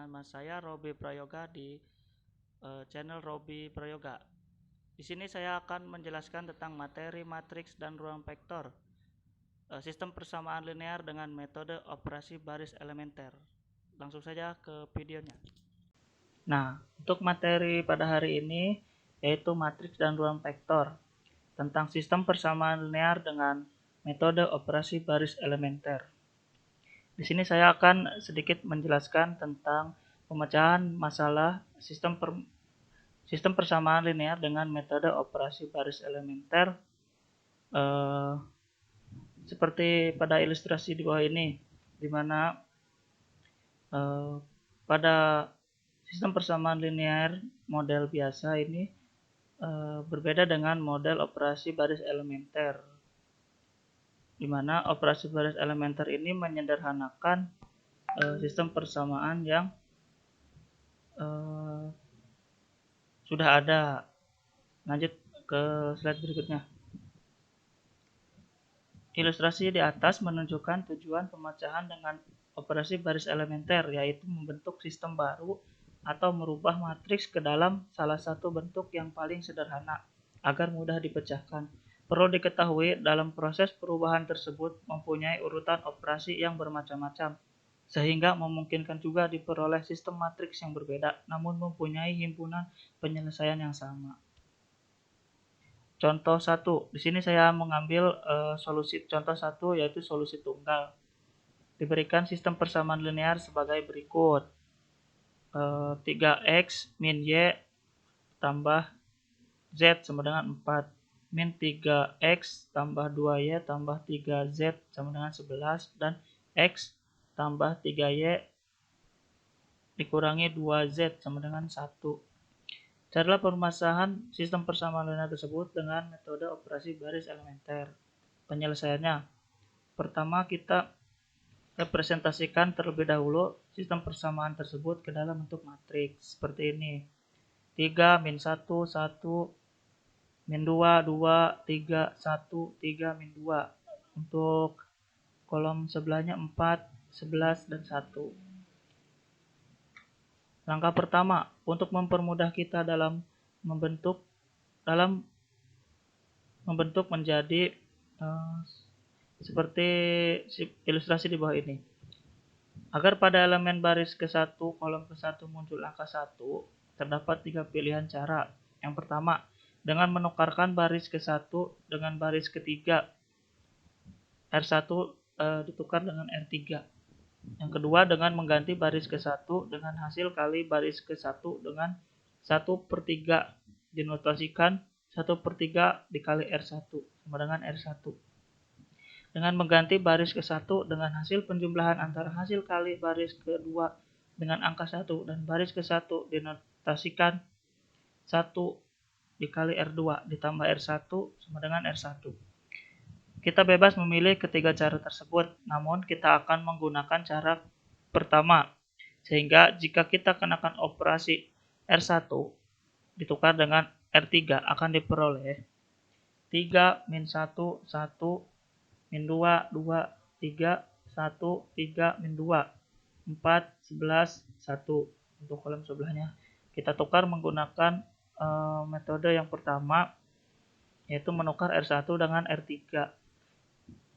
Nama saya Robi Prayoga di channel Robi Prayoga. Di sini saya akan menjelaskan tentang materi matriks dan ruang vektor, sistem persamaan linear dengan metode operasi baris elementer. Langsung saja ke videonya. Nah, untuk materi pada hari ini yaitu matriks dan ruang vektor tentang sistem persamaan linear dengan metode operasi baris elementer. Di sini saya akan sedikit menjelaskan tentang pemecahan masalah sistem persamaan linear dengan metode operasi baris elementer, seperti pada ilustrasi di bawah ini, di mana pada sistem persamaan linear model biasa ini berbeda dengan model operasi baris elementer, di mana operasi baris elementer ini menyederhanakan sistem persamaan yang sudah ada. Lanjut ke slide berikutnya. Ilustrasi di atas menunjukkan tujuan pemecahan dengan operasi baris elementer, yaitu membentuk sistem baru atau merubah matriks ke dalam salah satu bentuk yang paling sederhana agar mudah dipecahkan. Perlu diketahui, dalam proses perubahan tersebut mempunyai urutan operasi yang bermacam-macam, sehingga memungkinkan juga diperoleh sistem matriks yang berbeda, namun mempunyai himpunan penyelesaian yang sama. Contoh 1, di sini saya mengambil solusi contoh 1, yaitu solusi tunggal. Diberikan sistem persamaan linear sebagai berikut. 3x min y tambah z sama dengan 4. Min 3x tambah 2y tambah 3z sama dengan 11. Dan x tambah 3y dikurangi 2z sama dengan 1. Carilah permasalahan sistem persamaan linear tersebut dengan metode operasi baris elementer. Penyelesaiannya, pertama kita representasikan terlebih dahulu sistem persamaan tersebut ke dalam bentuk matriks seperti ini. 3 min 1 1 min 2 2 3 1 3 min 2. Untuk kolom sebelahnya 4 11 dan 1. Langkah pertama, untuk mempermudah kita dalam membentuk menjadi seperti ilustrasi di bawah ini. Agar pada elemen baris ke-1, kolom ke-1 muncul angka 1, terdapat 3 pilihan cara. Yang pertama, dengan menukarkan baris ke-1 dengan baris ke-3. R1 ditukar dengan R3. Yang kedua, dengan mengganti baris ke-1 dengan hasil kali baris ke-1 dengan 1/3, dinotasikan 1/3 dikali R1 sama dengan R1. Dengan mengganti baris ke-1 dengan hasil penjumlahan antara hasil kali baris ke-2 dengan angka 1 dan baris ke-1 dinotasikan 1 dikali R2 ditambah R1 sama dengan R1. Kita bebas memilih ketiga cara tersebut, namun kita akan menggunakan cara pertama, sehingga jika kita kenakan operasi R1 ditukar dengan R3 akan diperoleh 3 min 1 1 min 2 2 3 1 3 min 2 4 11 1. Untuk kolom sebelahnya kita tukar menggunakan metode yang pertama, yaitu menukar R1 dengan R3.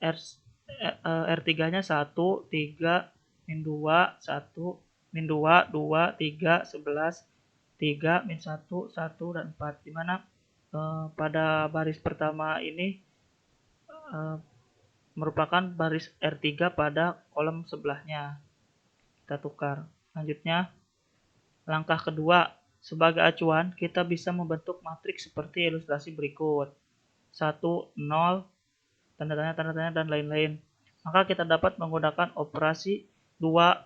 R3-nya 1, 3, min 2, 1, min 2, 2, 3, 11, 3, min 1, 1, dan 4. Dimana pada baris pertama ini merupakan baris R3 pada kolom sebelahnya. Kita tukar. Selanjutnya, langkah kedua, sebagai acuan kita bisa membentuk matriks seperti ilustrasi berikut. 1, 0, tanda tanya, dan lain-lain. Maka kita dapat menggunakan operasi 2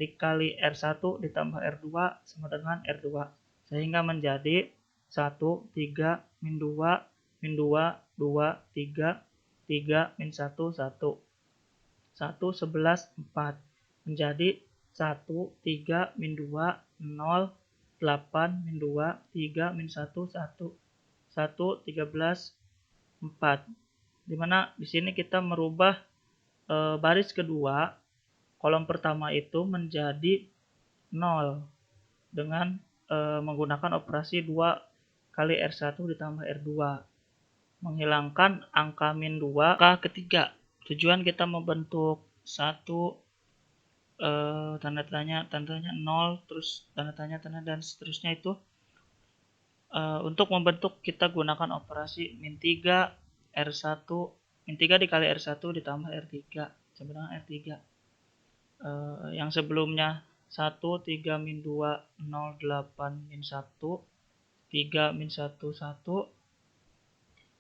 dikali R1 ditambah R2 sama dengan R2. Sehingga menjadi 1, 3, min 2, min 2, 2, 3, 3, min 1, 1. 1, 11, 4. Menjadi 1, 3, min 2, 0, 8, min 2, 3, min 1, 1. 1, 13, 4. Dimana di sini kita merubah baris kedua kolom pertama itu menjadi 0 dengan menggunakan operasi 2 kali R1 ditambah R2. Menghilangkan angka min 2. Angka ketiga, tujuan kita membentuk satu tanda tanya 0, terus tanda tanya dan seterusnya itu untuk membentuk kita gunakan operasi min 3 R1 min 3 dikali R1 ditambah R3 sama dengan R3. Yang sebelumnya 1 3 min 2 0 8 min 1 3 min 1 1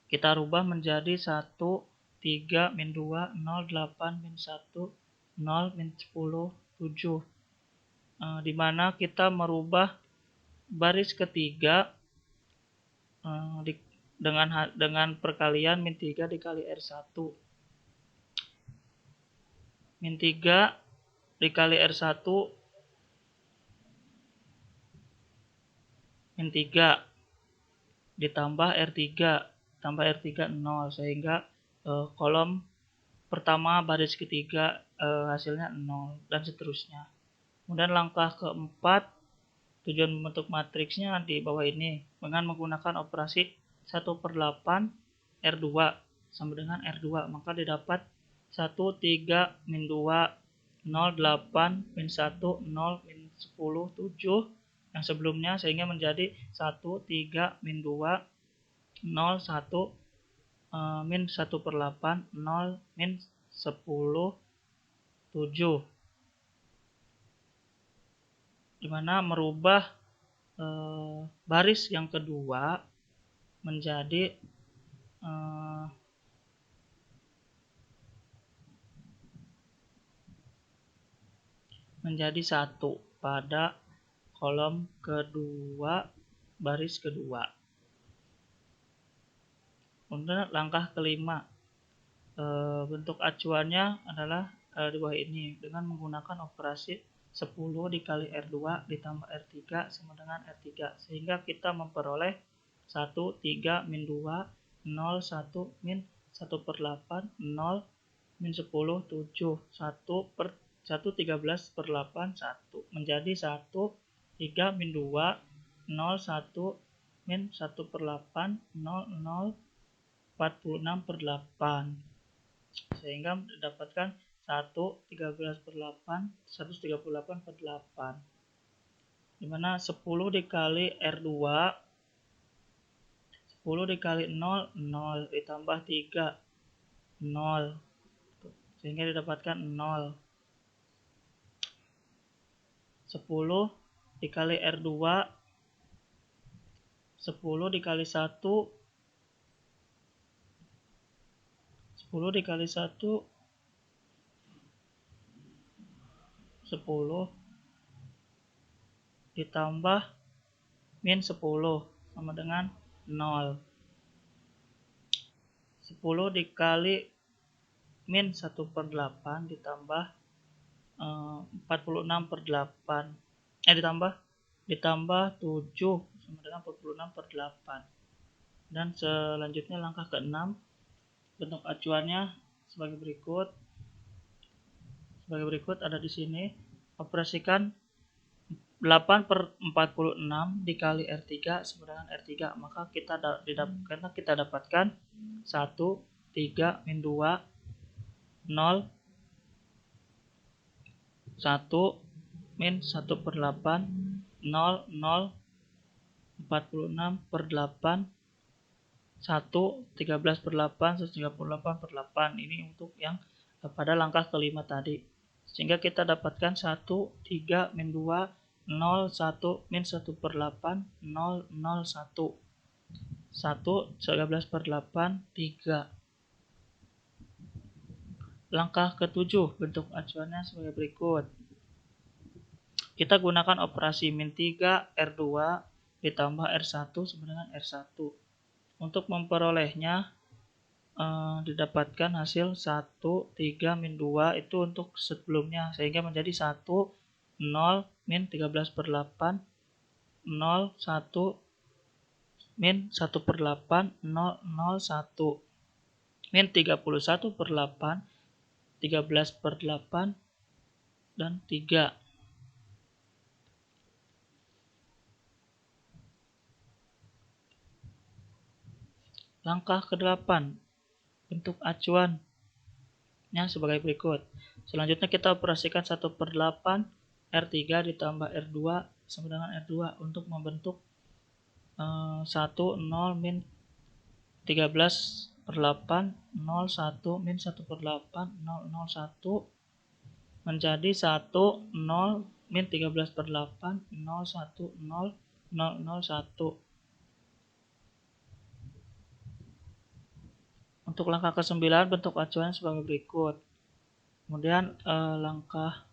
kita rubah menjadi 1 3 min 2 0 8 min 1 0 min 10 7, di mana kita merubah baris ketiga dengan perkalian min 3 dikali R1. Min 3 dikali R1 min 3 ditambah R3 tambah R3 0, sehingga kolom pertama baris ketiga hasilnya 0 dan seterusnya. Kemudian langkah keempat, tujuan membentuk matriksnya di bawah ini dengan menggunakan operasi 1/8 R2 sama dengan R2, maka didapat 1 3 min 2 0 8 min 1 0 min 10 7 yang sebelumnya, sehingga menjadi 1 3 min 2 0 1 min 1/8 0 min 10 7, dimana merubah baris yang kedua menjadi menjadi 1 pada kolom kedua baris kedua. Kemudian langkah kelima, bentuk acuannya adalah di bawah ini dengan menggunakan operasi 10 dikali R2 ditambah R3 sama dengan R3, sehingga kita memperoleh 1 3 min 2 0 1 min 1/8 0 min 10 7 1 13/8 1 menjadi 1 3 min 2 0 1 min 1/8 0 0 46/8, sehingga mendapatkan 1 13/8 138/8, dimana 10 dikali R2 10 dikali 0 0 ditambah 3 0, sehingga didapatkan 0. 10 dikali R2 10 dikali 1 10 dikali 1 10 ditambah min 10 sama dengan 0. 10 dikali min 1/8 ditambah 46/8 ditambah 7 sama dengan 46/8. Dan selanjutnya langkah ke-6, bentuk acuannya sebagai berikut ada di sini. Operasikan 8/46 dikali R3 sama dengan R3, maka kita dapatkan 1 3 min 2 0 1 min 1/8 0 0 46/8 1 13/8 138/8. Ini untuk yang pada langkah kelima tadi, sehingga kita dapatkan 1 3 min 2 0 1 min 1/8 0 0 1 1 13/8 3. Langkah ke-7, bentuk acuannya sebagai berikut. Kita gunakan operasi min 3 R2 ditambah R1 sama dengan R1. Untuk memperolehnya didapatkan hasil 1 3 min 2 itu untuk sebelumnya, sehingga menjadi 1 0 min 13/8 0 1 min 1/8 0 0 1 min 31/8 13/8 dan 3. Langkah ke-8, bentuk acuannya sebagai berikut. Selanjutnya kita operasikan 1/8 R3 ditambah R2 sama dengan R2 untuk membentuk 1, 0, min 13/8, 0, 1, min 1/8, 0, 0, 1 menjadi 1, 0, min 13/8, 0, 1, 0, 0, 0, 1. Untuk langkah ke-9 bentuk acuan sebagai berikut. Kemudian langkah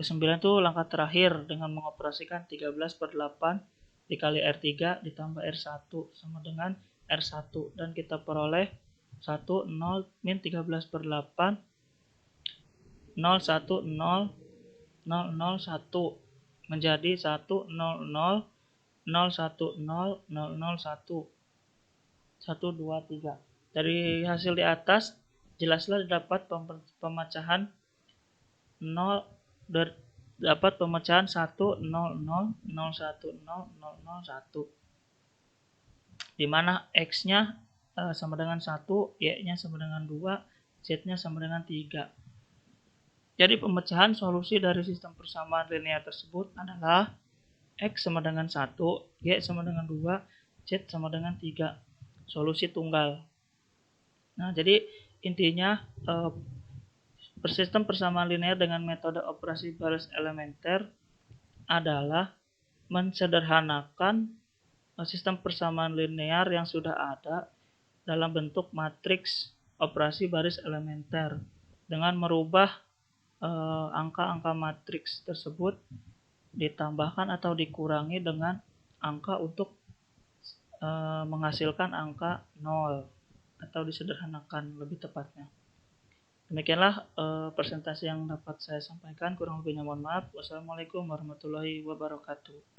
ke-9 itu langkah terakhir dengan mengoperasikan 13/8 dikali R3 ditambah R1 sama dengan R1 dan kita peroleh 1, 0, min 13/8, 0, 1, 0, 0, 0, 1 menjadi 1, 0, 0, 0, 1, 0, 0, 0, 1, 1, 2, 3. Dari hasil di atas, jelaslah pemecahan 0 dapat pemecahan 1, 0, 0, 0, 1, 0, 0, 0, 1. Di mana X-nya sama dengan 1, Y-nya sama dengan 2, Z-nya sama dengan 3. Jadi pemecahan solusi dari sistem persamaan linear tersebut adalah X sama dengan 1, Y sama dengan 2, Z sama dengan 3. Solusi tunggal. Nah, jadi intinya sistem persamaan linear dengan metode operasi baris elementer adalah mensederhanakan sistem persamaan linear yang sudah ada dalam bentuk matriks operasi baris elementer dengan merubah angka-angka matriks tersebut ditambahkan atau dikurangi dengan angka untuk menghasilkan angka 0 atau disederhanakan lebih tepatnya. Demikianlah presentasi yang dapat saya sampaikan, kurang lebihnya mohon maaf. Wassalamualaikum warahmatullahi wabarakatuh.